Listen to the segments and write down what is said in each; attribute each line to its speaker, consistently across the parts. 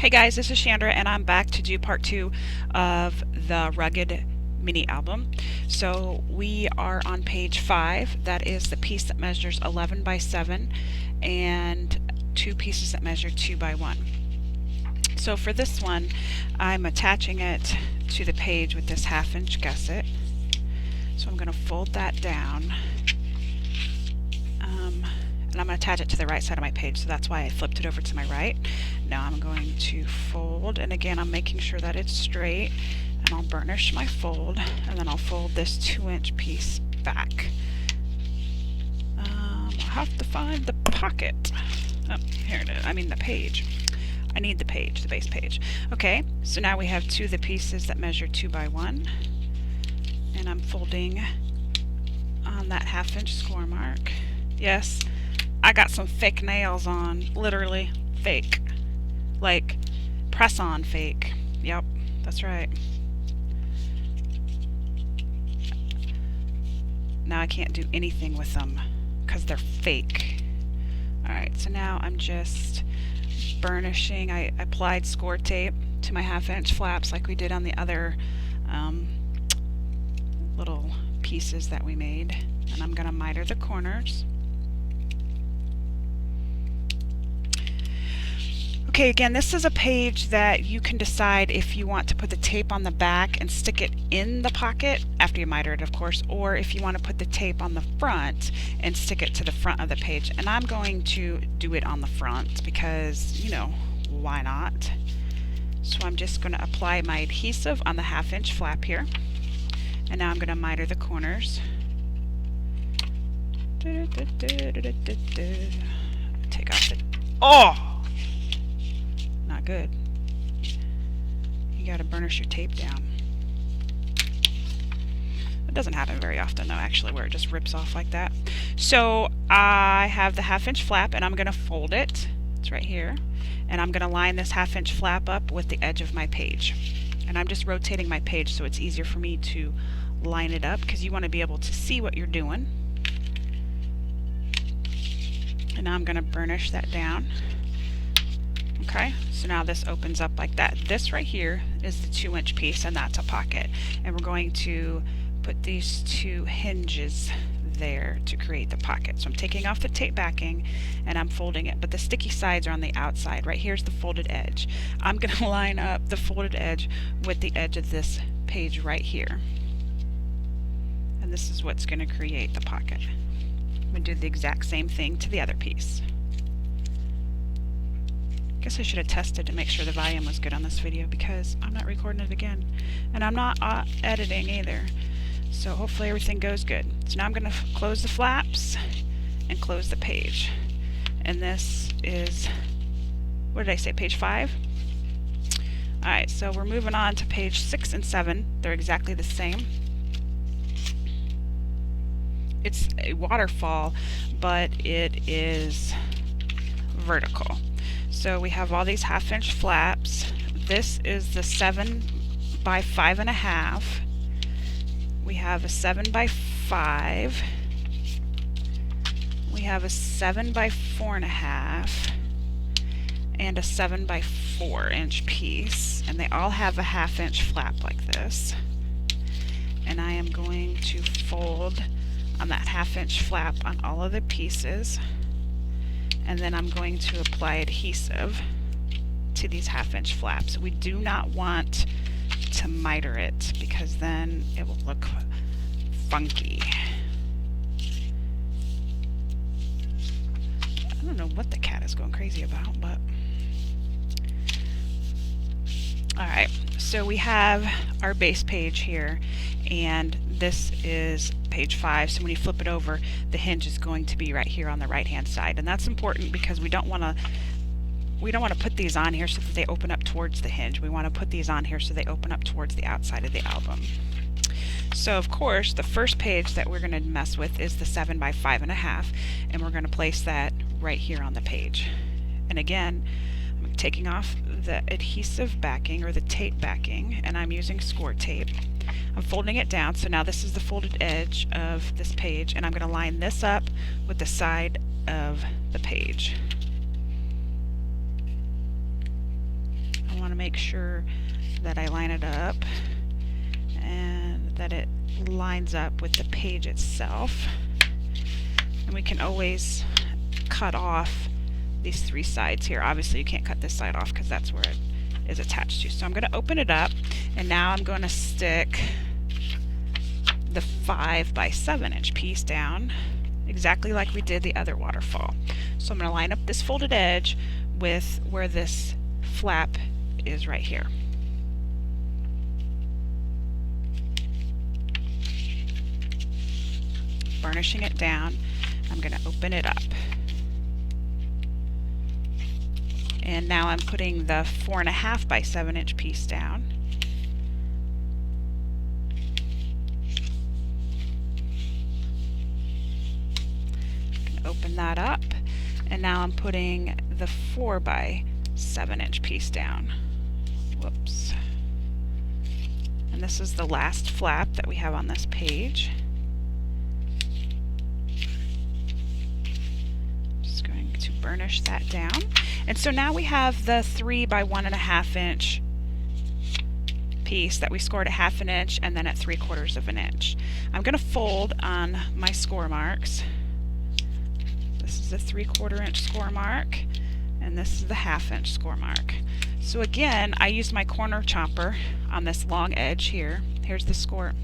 Speaker 1: Hey guys, this is Chandra and I'm back to do part 2 of the Rugged mini album. So we are on page 5. That is the piece that measures 11 by 7 and two pieces that measure 2 by 1. So for this one, I'm attaching it to the page with this 1/2 inch gusset. So I'm going to fold that down. And I'm going to attach it to the right side of my page, so that's why I flipped it over to my right. Now I'm going to fold, and again I'm making sure that it's straight, and I'll burnish my fold, and then I'll fold this 2-inch piece back. I'll have to find the pocket. Oh, here it is. I mean the page. I need the page, the base page. Okay, so now we have two of the pieces that measure 2 by 1, and I'm folding on that 1/2 inch score mark. Yes, I got some fake nails on, literally fake, like press-on fake. Yep, that's right. Now I can't do anything with them because they're fake. Alright, so now I'm just burnishing. I applied score tape to my 1/2 inch flaps like we did on the other little pieces that we made, and I'm going to miter the corners. Okay, again, this is a page that you can decide if you want to put the tape on the back and stick it in the pocket, after you miter it of course, or if you want to put the tape on the front and stick it to the front of the page. And I'm going to do it on the front because, you know, why not? So I'm just going to apply my adhesive on the 1/2 inch flap here, and now I'm going to miter the corners. Take off the... Oh! Not good. You gotta burnish your tape down. It doesn't happen very often though, actually, where it just rips off like that. So I have the 1/2 inch flap and I'm gonna fold it. It's right here. And I'm gonna line this 1/2 inch flap up with the edge of my page. And I'm just rotating my page so it's easier for me to line it up, because you want to be able to see what you're doing. And now I'm gonna burnish that down. Okay, so now this opens up like that. This right here is the 2-inch piece, and that's a pocket. And we're going to put these two hinges there to create the pocket. So I'm taking off the tape backing and I'm folding it, but the sticky sides are on the outside. Right here's the folded edge. I'm going to line up the folded edge with the edge of this page right here. And this is what's going to create the pocket. I'm going to do the exact same thing to the other piece. Guess I should have tested to make sure the volume was good on this video, because I'm not recording it again and I'm not editing either, so hopefully everything goes good. So now I'm going to close the flaps and close the page, and this is, what did I say, page 5? Alright, so we're moving on to page 6 and 7. They're exactly the same. It's a waterfall, but it is vertical. So we have all these 1/2 inch flaps. This is the 7 by 5.5. We have a 7 by 5. We have a 7 by 4.5 and a 7 by 4-inch piece, and they all have a 1/2 inch flap like this. And I am going to fold on that 1/2 inch flap on all of the pieces. And then I'm going to apply adhesive to these 1/2 inch flaps. We do not want to miter it, because then it will look funky. I don't know what the cat is going crazy about, but... Alright, so we have our base page here, and this is page 5, so when you flip it over, the hinge is going to be right here on the right hand side, and that's important because we don't want to put these on here so that they open up towards the hinge. We want to put these on here so they open up towards the outside of the album. So of course the first page that we're going to mess with is the 7 by 5.5, and we're going to place that right here on the page. And again, I'm taking off the adhesive backing, or the tape backing, and I'm using score tape. I'm folding it down, so now this is the folded edge of this page, and I'm going to line this up with the side of the page. make sure that I line it up and that it lines up with the page itself. And we can always cut off these 3 sides here. Obviously you can't cut this side off because that's where it is attached to. So I'm going to open it up, and now I'm going to stick the 5 by 7 inch piece down exactly like we did the other waterfall. So I'm going to line up this folded edge with where this flap is right here. Burnishing it down, I'm going to open it up. And now I'm putting the 4.5 by 7 inch piece down. Open that up, and now I'm putting the 4 by 7 inch piece down. Whoops. And this is the last flap that we have on this page. Just going to burnish that down. And so now we have the 3 by 1.5 inch piece that we scored at 1/2 inch and then at 3/4 of an inch. I'm going to fold on my score marks. This is a 3/4 inch score mark, and this is the 1/2 inch score mark. So again, I used my corner chomper on this long edge here. Here's the score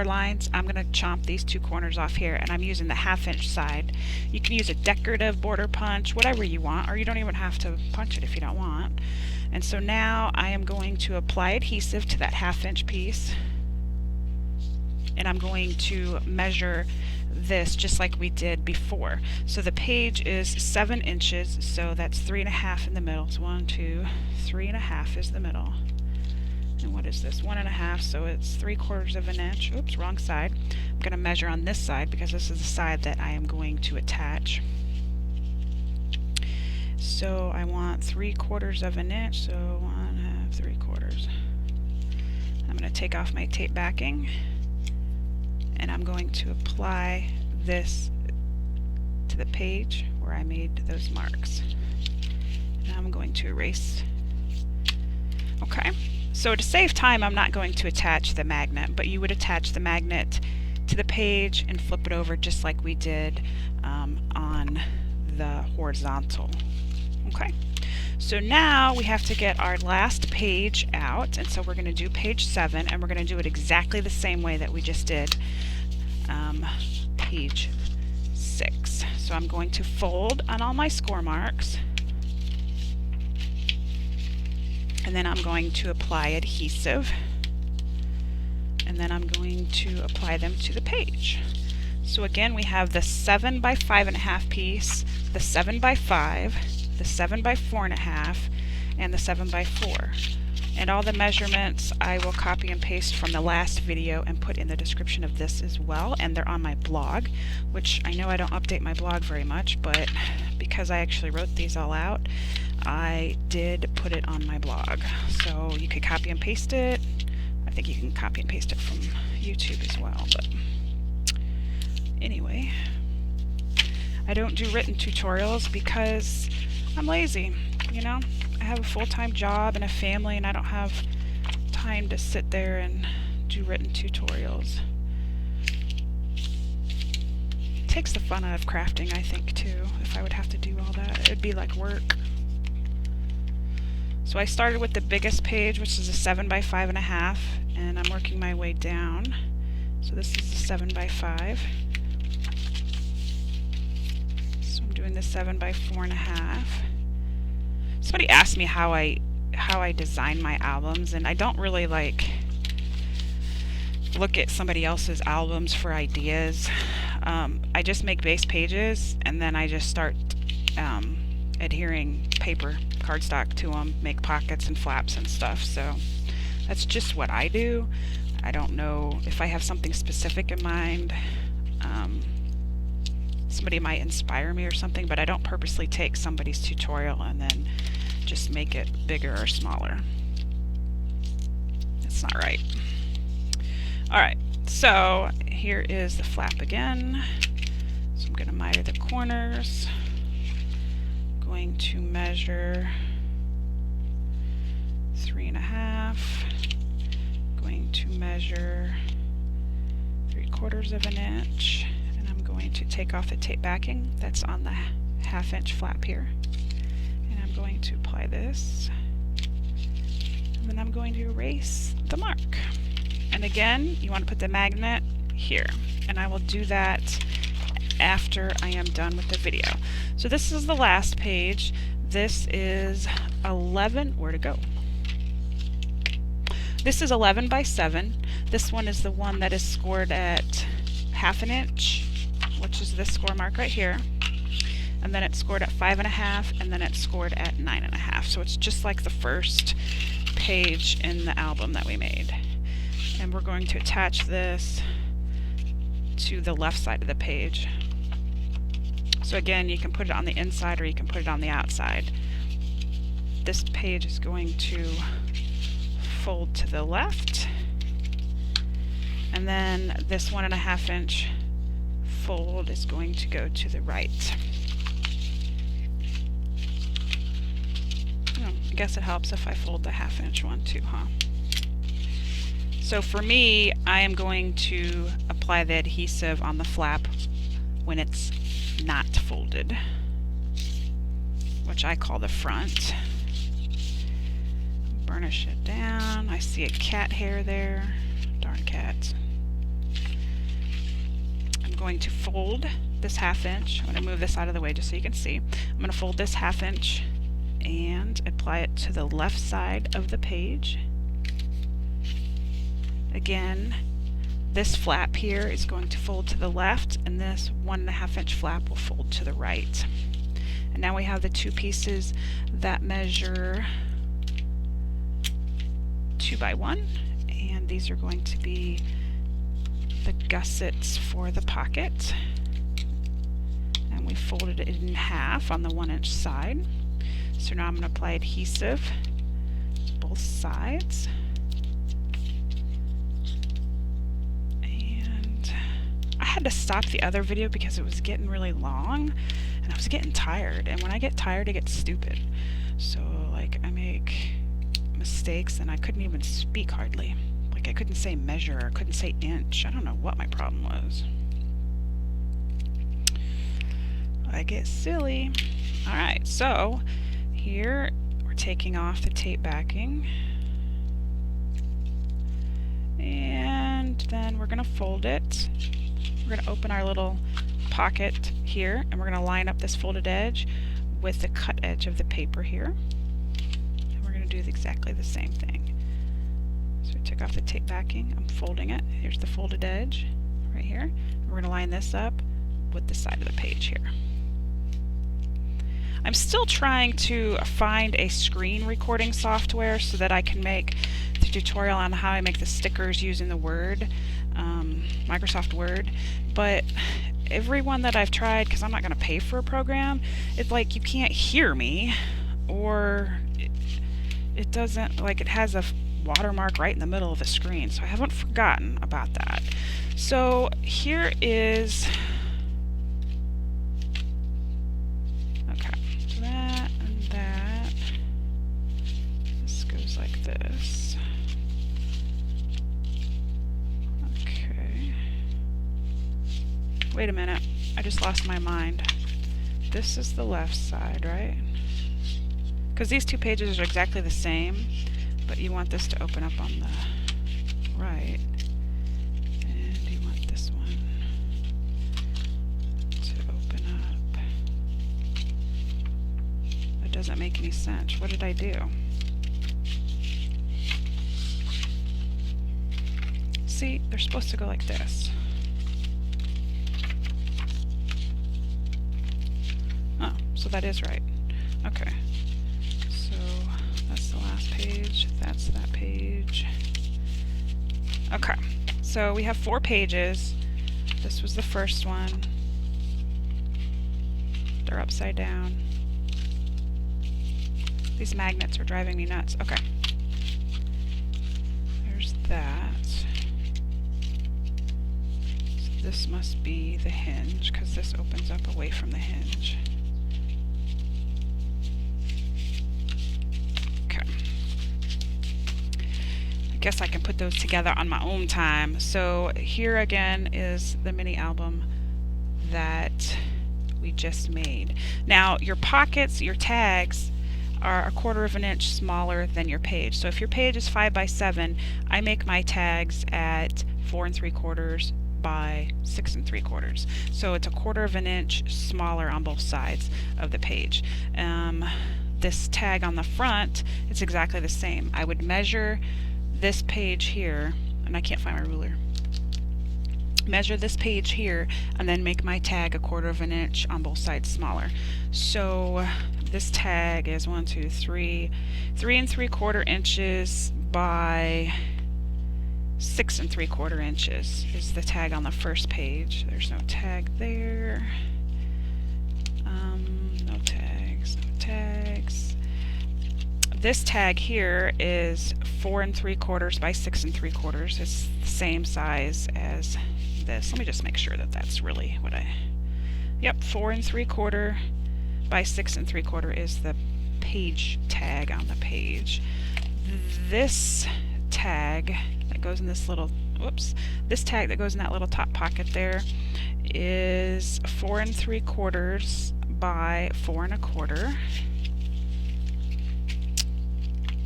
Speaker 1: lines. I'm going to chomp these 2 corners off here, and I'm using the 1/2 inch side. You can use a decorative border punch, whatever you want, or you don't even have to punch it if you don't want. And so now I am going to apply adhesive to that 1/2 inch piece, and I'm going to measure this just like we did before. So the page is 7 inches, so that's 3.5 in the middle. So 1, 2, 3.5 is the middle. And what is this? 1.5, so it's 3/4 of an inch. Oops, wrong side. I'm going to measure on this side because this is the side that I am going to attach. So I want 3/4 of an inch, so 1/2, 3/4. I'm going to take off my tape backing, and I'm going to apply this to the page where I made those marks. And I'm going to erase. Okay. So to save time, I'm not going to attach the magnet, but you would attach the magnet to the page and flip it over just like we did on the horizontal. Okay, so now we have to get our last page out, and so we're going to do page 7, and we're going to do it exactly the same way that we just did page 6. So I'm going to fold on all my score marks, and then I'm going to apply adhesive, and then I'm going to apply them to the page. So again, we have the 7 by 5.5 piece, the 7 by 5, the 7 by 4.5, and the 7 by 4. And all the measurements I will copy and paste from the last video and put in the description of this as well, and they're on my blog, which I know I don't update my blog very much, but because I actually wrote these all out, I did put it on my blog. So you could copy and paste it. I think you can copy and paste it from YouTube as well, but anyway, I don't do written tutorials because I'm lazy, you know? I have a full-time job and a family, and I don't have time to sit there and do written tutorials. It takes the fun out of crafting, I think, too. If I would have to do all that, it would be like work. So I started with the biggest page, which is a 7 by 5.5, and I'm working my way down. So this is the 7 by 5. So I'm doing the 7 by 4.5. Somebody asked me how I design my albums, and I don't really like look at somebody else's albums for ideas. I just make base pages, and then I just start adhering paper cardstock to them, make pockets and flaps and stuff. So that's just what I do. I don't know if I have something specific in mind. Somebody might inspire me or something, but I don't purposely take somebody's tutorial and then just make it bigger or smaller. That's not right. Alright, so here is the flap again. So I'm going to miter the corners. Going to measure 3.5. Going to measure 3/4 of an inch, and I'm going to take off the tape backing that's on the 1/2 inch flap here, and I'm going to apply this, and then I'm going to erase the mark. And again, you want to put the magnet here, and I will do that after I am done with the video. So this is the last page. This is 11, where to go? This is 11 by 7. This one is the one that is scored at 1/2 inch, which is this score mark right here. And then it's scored at 5.5, and then it's scored at 9.5. So it's just like the first page in the album that we made. And we're going to attach this to the left side of the page. So again, you can put it on the inside or you can put it on the outside. This page is going to fold to the left, and then this 1.5 inch fold is going to go to the right. Oh, I guess it helps if I fold the 1/2 inch one too, huh? So for me, I am going to apply the adhesive on the flap when it's not folded, which I call the front. Burnish it down. I see a cat hair there. Darn cat. I'm going to fold this 1/2 inch. I'm going to move this out of the way just so you can see. I'm going to fold this 1/2 inch and apply it to the left side of the page. Again, this flap here is going to fold to the left, and this 1.5 inch flap will fold to the right. And now we have the two pieces that measure 2 by 1, and these are going to be the gussets for the pocket. And we folded it in half on the 1 inch side. So now I'm going to apply adhesive to both sides. And I had to stop the other video because it was getting really long and I was getting tired. And when I get tired, I get stupid. So like I make mistakes and I couldn't even speak hardly. Like I couldn't say measure, I couldn't say inch. I don't know what my problem was. I get silly. Alright, so here we're taking off the tape backing, and then we're going to fold it. We're going to open our little pocket here, and we're going to line up this folded edge with the cut edge of the paper here. And we're going to do exactly the same thing. So we took off the tape backing, I'm folding it. Here's the folded edge right here. And we're going to line this up with the side of the page here. I'm still trying to find a screen recording software so that I can make the tutorial on how I make the stickers using the Word, Microsoft Word, but every one that I've tried, because I'm not going to pay for a program, it's like you can't hear me, or it doesn't, like it has a watermark right in the middle of the screen, so I haven't forgotten about that. So here is that and that. This goes like this. Okay. Wait a minute. I just lost my mind. This is the left side, right? Because these two pages are exactly the same, but you want this to open up on the right. And you want this one to open up. That doesn't make any sense. What did I do? See, they're supposed to go like this. Oh, so that is right. Okay. So that's the last page. That's that page. Okay. So we have 4 pages. This was the first one. They're upside down. These magnets are driving me nuts. Okay. There's that. So this must be the hinge, because this opens up away from the hinge. guess I can put those together on my own time. So here again is the mini album that we just made. Now your pockets, your tags, are 1/4 of an inch smaller than your page. So if your page is 5 by 7, I make my tags at 4 3/4 by 6 3/4. So it's 1/4 of an inch smaller on both sides of the page. This tag on the front, it's exactly the same. I would measure this page here, and I can't find my ruler. Measure this page here and then make my tag 1/4 of an inch on both sides smaller. So this tag is 3 3/4 inches by 6 3/4 inches is the tag on the first page. There's no tag there. No tags, no tags. This tag here is 4 3/4 by 6 3/4. It's the same size as this. Let me just make sure that that's really what yep, 4 3/4 by 6 3/4 is the page tag on the page. This tag that goes in this little, this tag that goes in that little top pocket there is 4 3/4 by 4 1/4.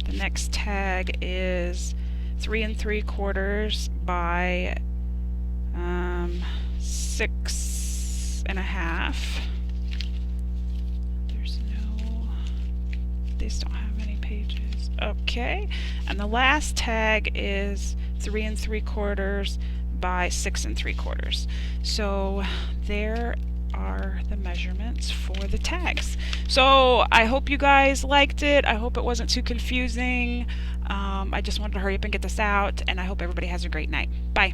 Speaker 1: The next tag is 3 3/4 by 6 1/2. These don't have any pages. Okay, and the last tag is 3 3/4 by 6 3/4. So there are the measurements for the tags. So I hope you guys liked it. I hope it wasn't too confusing. I just wanted to hurry up and get this out, and I hope everybody has a great night. Bye.